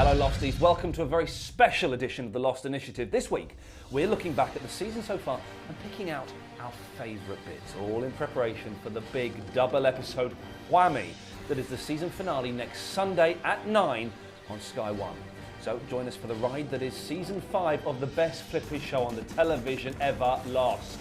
Hello Losties, welcome to a very special edition of the Lost Initiative. This week, we're looking back at the season so far and picking out our favourite bits, all in preparation for the big double episode whammy that is the season finale next Sunday at 9 on Sky One. So join us for the ride that is season 5 of the best flippy show on the television ever, Lost.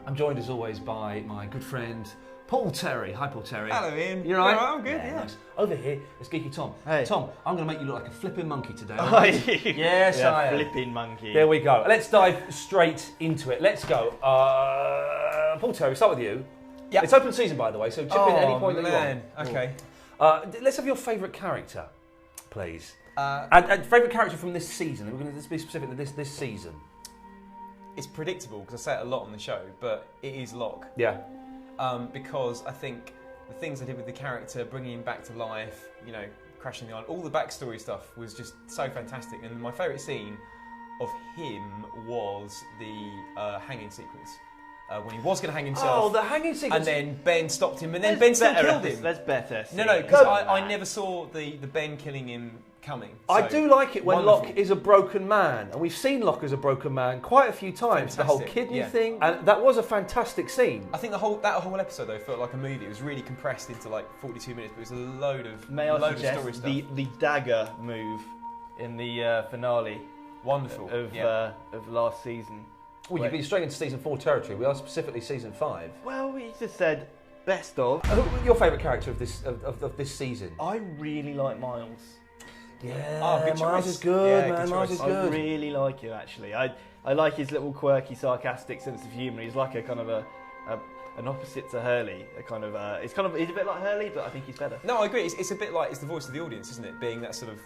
I'm joined as always by my good friend Paul Terry. Hi Paul Terry. Hello Ian. You're right? I'm good, yeah. Nice. Over here is Geeky Tom. Hey. Tom, I'm going to make you look like a flipping monkey today. Oh, yes, yeah, I am. flipping monkey. There we go. Let's dive straight into it. Let's go. Paul Terry, start with you. Yeah. It's open season, by the way, so chip in at any point that you want. Okay. Let's have your favourite character, please. And favourite character from this season. We're going to be specific to this season. It's predictable because I say it a lot on the show, but it is Locke. Yeah. Because I think the things I did with the character, bringing him back to life, you know, crashing the island, all the backstory stuff was just so fantastic. And my favourite scene of him was the hanging sequence. When he was going to hang himself. Oh, the hanging sequence. And then Ben stopped him, and then Ben still killed him. That's better. No, because I never saw the Ben killing him coming. So I do like it when wonderful. Locke is a broken man, and we've seen Locke as a broken man quite a few times. Fantastic, the whole kidney yeah. thing, and that was a fantastic scene. I think that whole episode though felt like a movie. It was really compressed into like 42 minutes, but it was a load of story stuff. The dagger move in the finale Wonderful of last season. Well, you've been straight into season 4 territory. We are specifically season 5. Well, we just said best of. Your favourite character of this season? I really like Miles. Yeah, good Miles choice. is good, Yeah, man. good Miles choice. is I good. really like him actually. I like his little quirky, sarcastic sense of humour. He's like a kind of an opposite to Hurley. He's a bit like Hurley, but I think he's better. No, I agree. It's a bit like it's the voice of the audience, isn't it? Being that sort of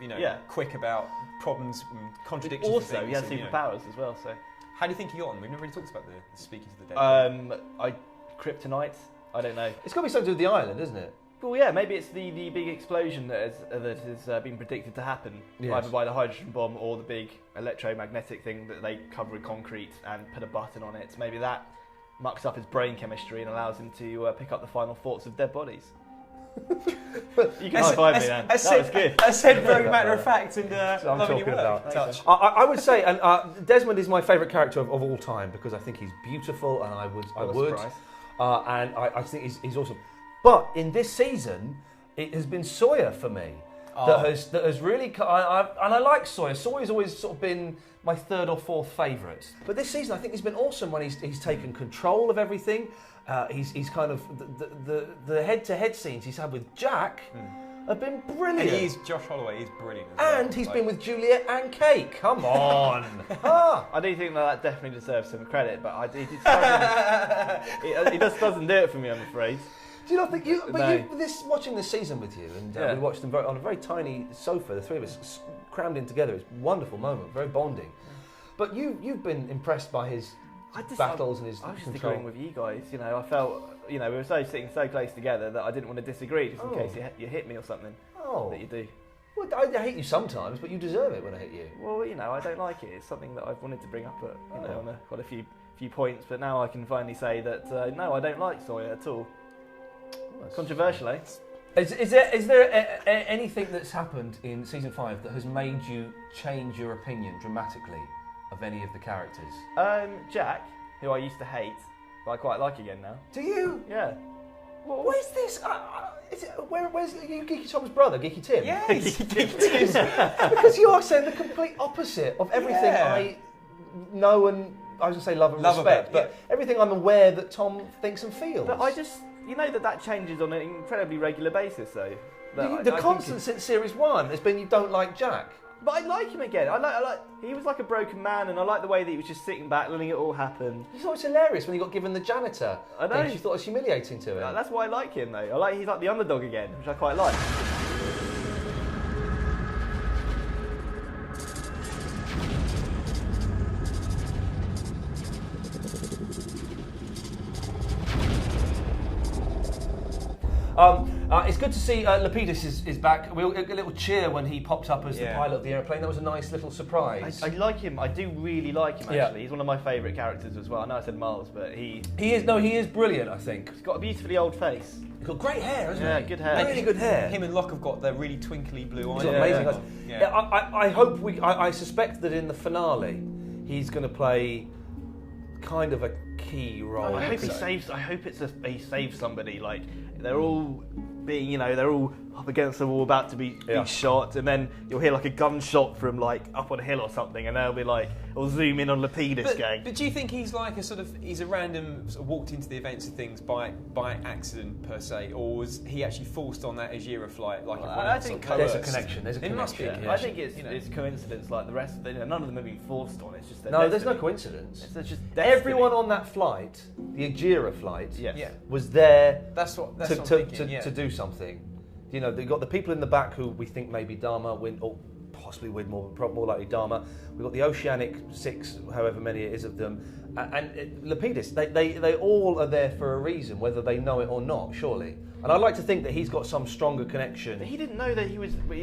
quick about problems and contradictions. Also, and he has things, superpowers as well. So, how do you think he got on? We've never really talked about the speaking to the dead. Kryptonite. I don't know. It's got to be something to do with the island, isn't it? Well, yeah, maybe it's the big explosion that has been predicted to happen, Yes. either by the hydrogen bomb or the big electromagnetic thing that they cover with concrete and put a button on it. Maybe that mucks up his brain chemistry and allows him to pick up the final thoughts of dead bodies. You can high-five me, man. That was good. I said very matter of fact and That's what I'm loving talking your work. about. Touch. I would say, and Desmond is my favourite character of all time because I think he's beautiful, and I would, and I think he's awesome. But in this season, it has been Sawyer for me that has really. And I like Sawyer. Sawyer's always sort of been my third or fourth favourite. But this season, I think he's been awesome when he's taken control of everything. He's kind of the head-to-head scenes he's had with Jack have been brilliant. Josh Holloway is brilliant. And he's been with Juliet and Kate. Come on. I do think that definitely deserves some credit, but he just doesn't do it for me, I'm afraid. Do you not think watching this season with you, and we watched them on a very tiny sofa, the three of us crammed in together. It's a wonderful moment, very bonding. But you've been impressed by his battles and his I was just control. agreeing with you guys. You know, I felt, we were sitting so close together that I didn't want to disagree, just in case you hit me or something. Oh, that you do. Well, I hate you sometimes, but you deserve it when I hit you. Well, I don't like it. It's something that I've wanted to bring up at, on quite a few points, but now I can finally say that no, I don't like Sawyer at all. Controversial, eh? Is there anything that's happened in season 5 that has made you change your opinion dramatically of any of the characters? Jack, who I used to hate, but I quite like again now. Do you? Yeah. Where's this? Where's Geeky Tom's brother, Geeky Tim? Yes. Because you are saying the complete opposite of everything I know and I was going to say love and respect, but everything I'm aware that Tom thinks and feels. But I just, that changes on an incredibly regular basis, though. The constant since series 1 has been you don't like Jack. But I like him again. I like. He was like a broken man, and I like the way that he was just sitting back, letting it all happen. You thought it was hilarious when he got given the janitor. I know. You thought it was humiliating to him. That's why I like him, though. He's like the underdog again, which I quite like. It's good to see Lapidus is back. We got a little cheer when he popped up as the pilot of the airplane. That was a nice little surprise. I like him. I do really like him, actually. He's one of my favourite characters as well. I know I said Miles, but he is brilliant, I think. He's got a beautifully old face. He's got great hair, hasn't he? Yeah, good hair. Really good hair. Him and Locke have got their really twinkly blue eyes. Amazing eyes. Yeah. I hope I suspect that in the finale he's going to play kind of a key role. I hope he saves somebody. Like they're all being, they're all up against the wall, about to be shot, and then you'll hear like a gunshot from like up on a hill or something, and they'll be like, or zoom in on Lapidus gang. But do you think he's like he's a random walked into the events of things by accident per se, or was he actually forced on that Ajira flight? Like I think there's a connection. It must be. Yeah. I think it's coincidence, like the rest of them. None of them have been forced on. It's just there's no coincidence. It's just everyone on that flight, the Ajira flight, was there. That's what I'm thinking, to do something. They've got the people in the back who we think maybe Dharma win, or possibly win more likely Dharma. We've got the Oceanic 6, however many it is of them, and Lapidus. They all are there for a reason, whether they know it or not, surely. And I'd like to think that he's got some stronger connection. But he didn't know that he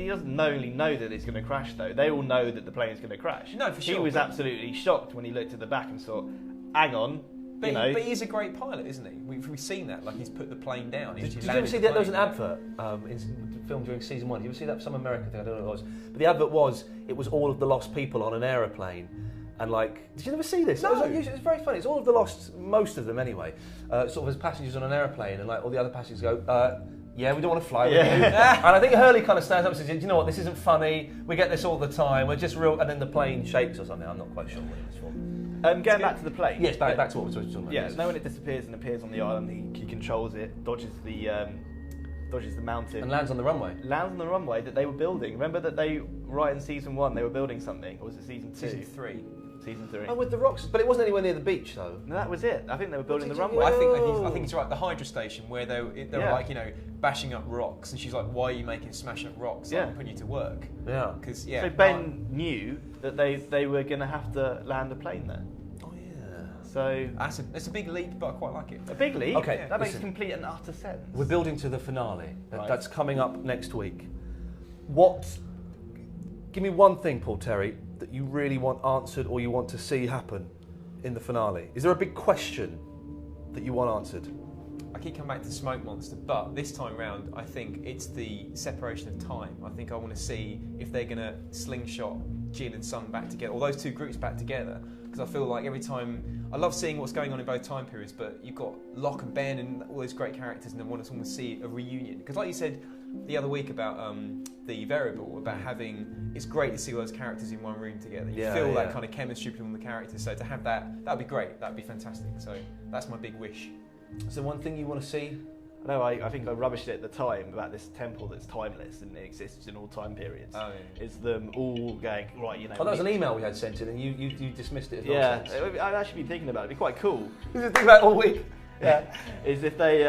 doesn't only know that it's going to crash, though. They all know that the plane's going to crash. No, for sure. He was absolutely shocked when he looked at the back and thought, hang on. But he's a great pilot, isn't he? We've seen that. Like he's put the plane down. Did you ever see that? There was an advert filmed during season 1. Did you ever see that for some American thing? I don't know what it was. But the advert was all of the lost people on an aeroplane. And did you never see this? No. It was very funny. It's all of the lost, most of them anyway, sort of as passengers on an aeroplane, and all the other passengers go, yeah, we don't want to fly with you. And I think Hurley kind of stands up and says, you know what, this isn't funny. We get this all the time. We're just real. And then the plane shakes or something. I'm not quite sure what it was for. Going back to the plane. Yes, back to what we're talking about. Yeah, now when it disappears and appears on the island, he controls it, dodges the mountain. And lands on the runway. Lands on the runway that they were building. Remember that right in season 1 they were building something? Or was it season 2? Season 3. Season 3. Oh, with the rocks. But it wasn't anywhere near the beach, though. No, that was it. I think they were building the runway. I think it's right. The Hydra station where they were bashing up rocks, and she's like, "Why are you smashing up rocks? I'm putting you to work." Yeah. Because So Ben knew that they were going to have to land a plane there. Oh yeah. So it's a big leap, but I quite like it. A big leap. Okay. That makes complete and utter sense. We're building to the finale. Right. That's coming up next week. Give me one thing, Paul Terry, that you really want answered or you want to see happen in the finale. Is there a big question that you want answered? I keep coming back to Smoke Monster, but this time round, I think it's the separation of time. I think I want to see if they're going to slingshot Jin and Sun back together, or those two groups back together, because I feel like every time, I love seeing what's going on in both time periods, but you've got Locke and Ben and all those great characters, and I want to almost see a reunion. Because like you said the other week about the variable, about it's great to see all those characters in one room together. You feel that kind of chemistry between the characters, so to have that'd be great, that'd be fantastic. So that's my big wish. Is there one thing you want to see? No, I think I rubbished it at the time about this temple that's timeless and it exists in all time periods. Oh, yeah. It's them all going, right, that was an email we had sent in and you dismissed it as nonsense. Yeah, I'd actually been thinking about it. It'd be quite cool. This is the thing about all week. Yeah. Is if they,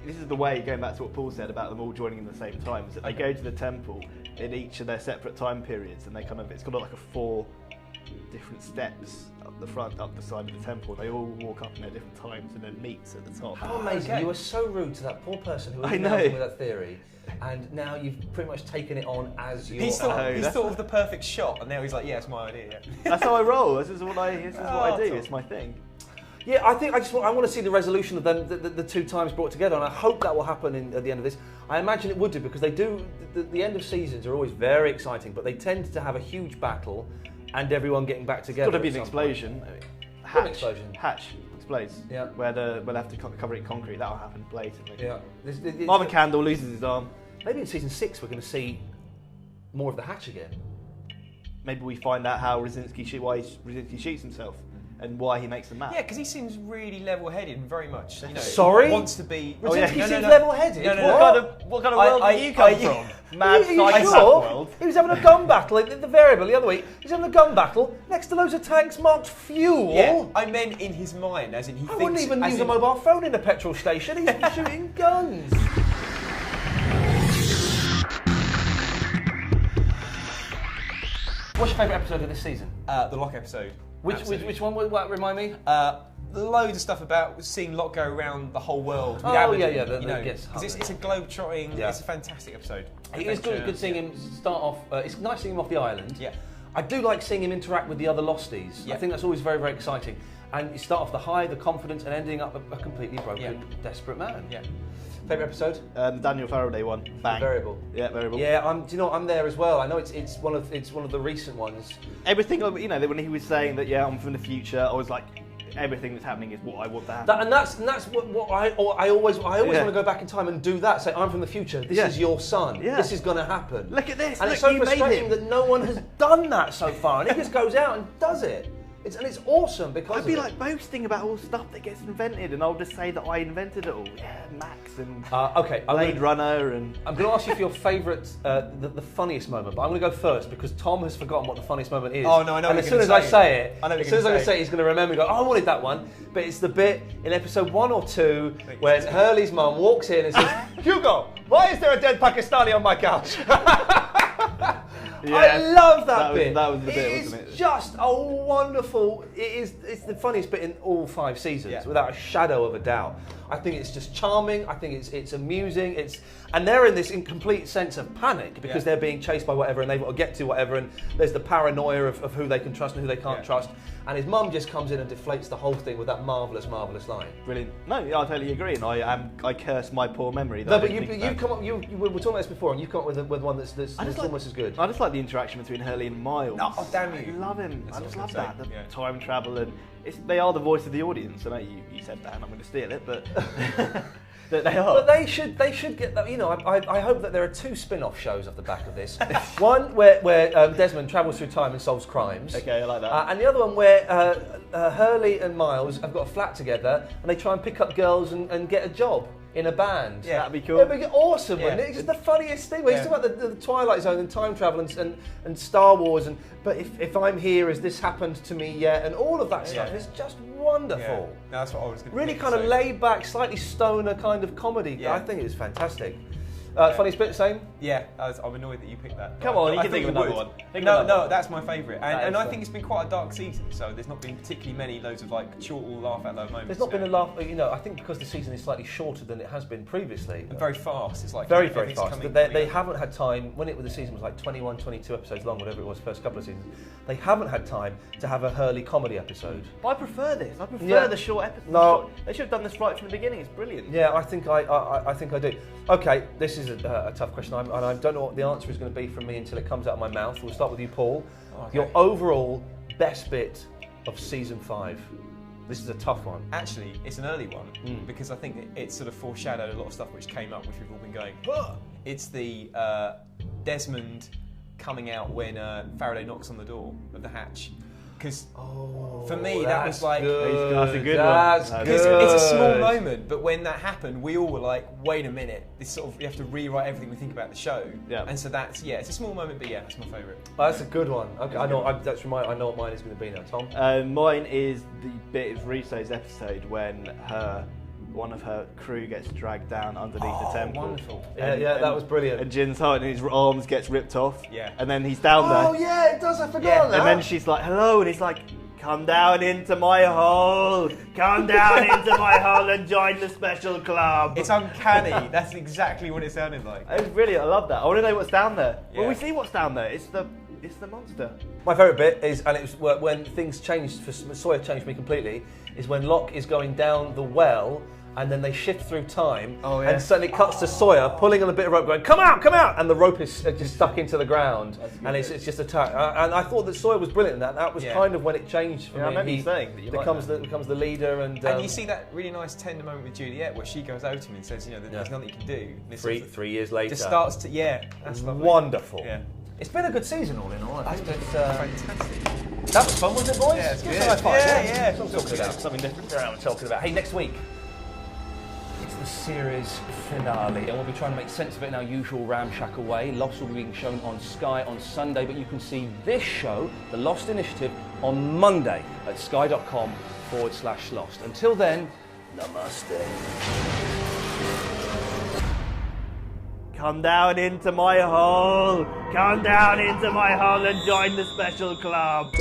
this is the way, going back to what Paul said about them all joining in the same time, is that they go to the temple in each of their separate time periods, and it's got like 4 different steps up the front, up the side of the temple. They all walk up in their different times and then meet at the top. How amazing. Okay. You were so rude to that poor person who was with that theory, and now you've pretty much taken it on as your... He's thought of the perfect shot, and now he's like, yeah, it's my idea. That's how I roll. This is what I do. It's my thing. Yeah, I think I want to see the resolution of them, the 2 times brought together, and I hope that will happen at the end of this. I imagine it would do, because they do. The end of seasons are always very exciting, but they tend to have a huge battle and everyone getting back together. It's got to be an explosion. Hatch explodes. Yeah. Where they'll have to cover it in concrete. That'll happen blatantly. Yeah. Marvin Candle loses his arm. Maybe in season 6 we're going to see more of the Hatch again. Maybe we find out why Brzezinski shoots himself. And why he makes the map. Yeah, because he seems really level-headed and very much, Sorry? Wants to be... Brzezinski seems level-headed? What kind of world do you come from? Mad psychopath world. He was having a gun battle in the variable the other week. He's having a gun battle next to loads of tanks marked fuel. Yeah, I meant in his mind, as in he thinks... I wouldn't even use a mobile phone in a petrol station. He's shooting guns. What's your favourite episode of this season? The Locke episode. Which one? Remind me. loads of stuff about seeing Locke go around the whole world. With Oh, Aberdeen, yeah. you know, because it's a globe-trotting. Yeah. It's a fantastic episode. It is good seeing him start off. It's nice seeing him off the island. Yeah. I do like seeing him interact with the other Losties. Yeah. I think that's always very, very exciting. And you start off the high, the confidence, and ending up a completely broken, desperate man. Yeah. Favourite episode? The Daniel Faraday one. Bang. Variable. Yeah, Variable. Yeah, do you know what? I'm there as well. I know it's one of the recent ones. Everything, you know, when he was saying that, I'm from the future, I was like, everything that's happening is what I want to happen. That's what I always want to go back in time and do that. Say, I'm from the future. This is your son. Yeah. This is going to happen. Look at this. And Look, it's so you made frustrating him. that no one has done that so far, and he just goes out and does it. It's awesome because I'd be like boasting about all stuff that gets invented, and I'll just say that I invented it all. Yeah, Max and okay, Blade Runner, and I'm going to ask you for your favourite, the funniest moment, but I'm going to go first because Tom has forgotten what the funniest moment is. Oh no, I know. And as soon as I say it, he's going to say he's going to remember and go, "Oh, I wanted that one." But it's the bit in episode 1 or 2 when Hurley's mum walks in and says, "Hugo, why is there a dead Pakistani on my couch?" I love that bit. That was the bit, It's wasn't it? just a wonderful. It's the funniest bit in all 5 seasons, without a shadow of a doubt. I think it's just charming. I think it's amusing. And they're in this incomplete sense of panic because they're being chased by whatever, and they've got to get to whatever. And there's the paranoia of who they can trust and who they can't trust. And his mum just comes in and deflates the whole thing with that marvellous line. Brilliant. No, I totally agree, and I curse my poor memory. No, but you've come up. We were talking about this before, and you've come up with one that's almost as good. I just like the interaction between Hurley and Miles. Oh, damn you! I love him. I just love that. The Yeah. time travel, and they are the voice of the audience. I know you said that, and I'm going to steal it, but that they are. But they should get that. You know, I hope that there are 2 spin-off shows off the back of this. One where Desmond travels through time and solves crimes. Okay, I like that. And the other one where Hurley and Miles have got a flat together and they try and pick up girls and get a job in a band. Yeah, that'd be cool. It'd be awesome, wouldn't it? It's just the funniest thing. He's talking about the Twilight Zone and time travel and Star Wars, but if I'm here, has this happened to me yet? And all of that stuff is just wonderful. Yeah. No, that's what I was going to Really kind of laid back, slightly stoner kind of comedy. Yeah. I think it's fantastic. Funniest bit, same? Yeah, I'm annoyed that you picked that. Come on, you can think of another one. No, that's my favourite. And I think it's been quite a dark season, so there's not been particularly many loads of like short or laugh out loud moments. There's not been a laugh, I think because the season is slightly shorter than it has been previously. And very fast. It's like very fast. They haven't had time, when the season was like 21, 22 episodes long, whatever it was, first couple of seasons, they haven't had time to have a Hurley comedy episode. But I prefer this. I prefer the short episodes. No. They should have done this right from the beginning. It's brilliant. Yeah, I think I do. Okay, this is a tough question, and I don't know what the answer is going to be from me until it comes out of my mouth. We'll start with you, Paul. Okay. Your overall best bit of season 5. This is a tough one. Actually, it's an early one because I think it sort of foreshadowed a lot of stuff which came up, which we've all been going. It's the Desmond coming out when Faraday knocks on the door of the hatch. Because for me, that was like... That's a good That's one. good. It's a small moment, but when that happened, we all were like, wait a minute, this sort of, you have to rewrite everything we think about the show. Yeah. And so that's, it's a small moment, but that's my favourite. That's a good one. Okay, I know what mine is going to be now, Tom. Mine is the bit of Riso's episode when one of her crew gets dragged down underneath the temple. Wonderful. That was brilliant. And Jin's heart and his arms gets ripped off. Yeah. And then he's down there. Oh yeah, it does. I forgot that. And then she's like, hello, and he's like, come down into my hole. Come down into my hole and join the special club. It's uncanny. That's exactly what it sounded like. It was brilliant. I love that. I want to know what's down there. Yeah. Well, we see what's down there. It's the monster. My favourite bit is, and it was when things changed for Sawyer, changed for me completely, is when Locke is going down the well. And then they shift through time, and suddenly it cuts to Sawyer pulling on a bit of rope, going, "Come out, come out!" And the rope is just stuck into the ground, and it's just attacked. And I thought that Sawyer was brilliant in that. That was kind of when it changed for me. I remember you saying that you becomes the leader, and you see that really nice tender moment with Juliet where she goes over to him and says, there's nothing you can do. And 3 years later, it starts to that's lovely. Wonderful. Yeah. It's been a good season, all in all. I think it's fantastic. That was fun, wasn't it, boys? Yeah, it's Give good. us a high five. Yeah. That's what I'm talking about. Something different. That's what I'm talking about. Hey, next week, it's the series finale, and we'll be trying to make sense of it in our usual ramshackle way. Lost will be being shown on Sky on Sunday, but you can see this show, The Lost Initiative, on Monday at sky.com/lost. Until then, namaste. Come down into my hole. Come down into my hole and join the special club.